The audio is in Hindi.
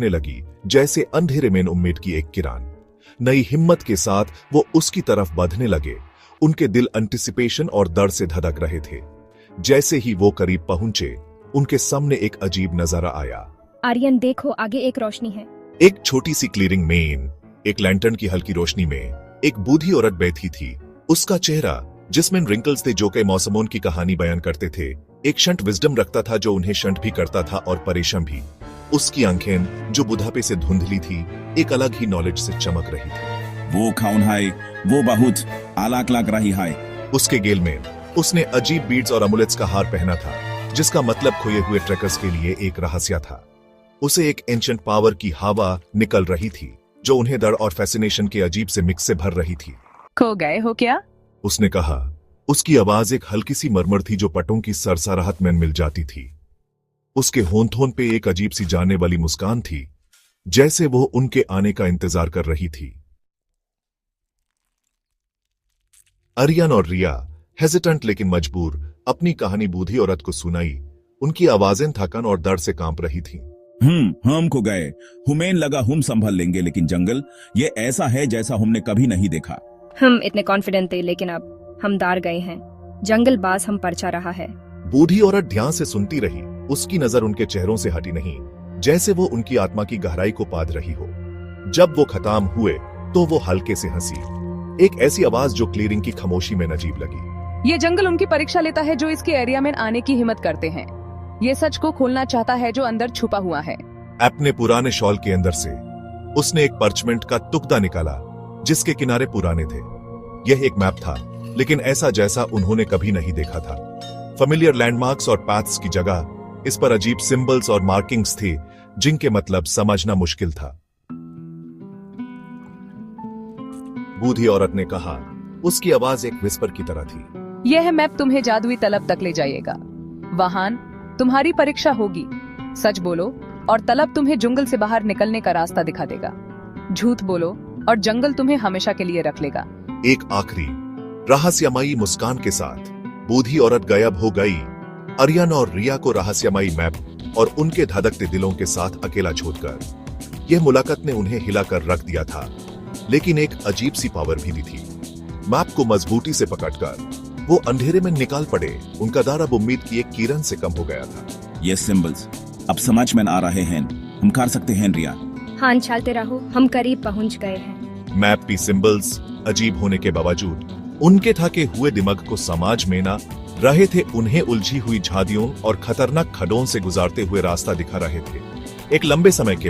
दिखने लगी, जैसे अंधेरे में उम्मीद की एक किरण। नई हिम्मत के साथ वो उसकी तरफ बढ़ने लगे। उनके दिल एंटिसिपेशन और दर्द से धड़क रहे थे। जैसे ही वो करीब पहुंचे, उनके सामने एक अजीब नजारा आया। आर्यन देखो, आगे एक रोशनी है। एक छोटी सी क्लीयरिंग में एक लैंटर्न की हल्की रोशनी में एक बूढ़ी औरत बैठी थी। उसका चेहरा, जिसमें रिंकल्स थे जो कई मौसमों की कहानी बयान करते थे, एक शंट विजडम रखता था जो उन्हें शंट भी करता था और परेशान भी। उसकी आंखें, जो बुढ़ापे से धुंधली थी, एक अलग ही नॉलेज से चमक रही थी। वो कौन है? वो बहुत अलग लग रही है। उसके गेल में उसने अजीब बीड्स और अमुलेट्स का हार पहना था, जिसका मतलब खोए हुए ट्रैकर्स के लिए एक रहस्य था। उसे एक एंशिएंट पावर की हवा निकल रही थी, जो उन्हें डर और फैसिनेशन के अजीब से मिक्स से भर रही थी। खो गए हो क्या? उसने कहा। उसकी आवाज एक हल्की सी मरमर थी जो पटों की सरसराहट में मिल जाती थी। उसके होंठ पे एक अजीब सी जाने वाली मुस्कान थी, जैसे वो उनके आने का इंतजार कर रही थी। आर्यन और रिया, हेजिटेंट लेकिन मजबूर, अपनी कहानी बूढ़ी औरत को सुनाई। उनकी आवाजें थकन और दर्द से कांप रही थीं। हम खो गए। हुमेन लगा हम संभल लेंगे, लेकिन जंगल ये ऐसा है जैसा हमने कभी नहीं देखा। हम इतने कॉन्फिडेंट थे, लेकिन अब हम दार गए हैं। जंगल बास हम पर चा रहा है। बूढ़ी औरत ध्यान से सुनती रही। उसकी नजर उनके चेहरों से हटी नहीं, जैसे वो उनकी आत्मा की गहराई को पाद रही हो। जब वो खत्म हुए तो वो हल्के से हंसी, एक ऐसी आवाज जो क्लीयरिंग की खामोशी में अजीब लगी। ये जंगल उनकी परीक्षा लेता है जो इसके एरिया में आने की हिम्मत करते हैं। ये सच को खोलना चाहता है जो अंदर छुपा हुआ है। अपने पुराने शॉल के अंदर से उसने एक पर्चमेंट का टुकड़ा निकाला, जिसके किनारे पुराने थे। यह एक मैप था, लेकिन ऐसा जैसा उन्होंने कभी नहीं देखा था। फेमिलियर लैंडमार्क्स और पाथ्स की जगह इस पर अजीब सिंबल्स और मार्किंग्स थे, जिनके मतलब समझना मुश्किल था। बूढ़ी औरत ने कहा। उसकी आवाज एक विस्पर की तरह थी। यह मैप तुम्हें जादुई तलब तक ले जाएगा। वहां तुम्हारी परीक्षा होगी। सच बोलो और तलब तुम्हें जंगल से बाहर निकलने का रास्ता दिखा देगा। झूठ बोलो और जंगल तुम्हें हमेशा के लिए रख लेगा। एक आखिरी रहस्यमयी मुस्कान के साथ बूढ़ी औरत गायब हो गई। आर्यन और रिया को रहस्यमयी मैप और उनके धड़कते दिलों के साथ अकेला छोड़कर यह मुलाकात ने उन्हें हिलाकर रख दिया था, लेकिन एक अजीब सी पावर भी दी थी। मैप को मजबूती से पकड़कर वो अंधेरे में निकाल पड़े। उनका दार अब उम्मीद की एक किरण से कम हो गया था। ये सिंबल्स अब समझ में आ रहे हैं। हम कर सकते हैं रिया। हाँ, चलते रहो, हम करीब पहुंच गए हैं। मैप की सिंबल्स अजीब होने के बावजूद उनके थके हुए दिमाग को समझ में ना रहे थे। उन्हें उलझी हुई झाड़ियों और खतरनाक खड्डों से गुजारते हुए रास्ता दिखा रहे थे। एक लंबे समय के बाद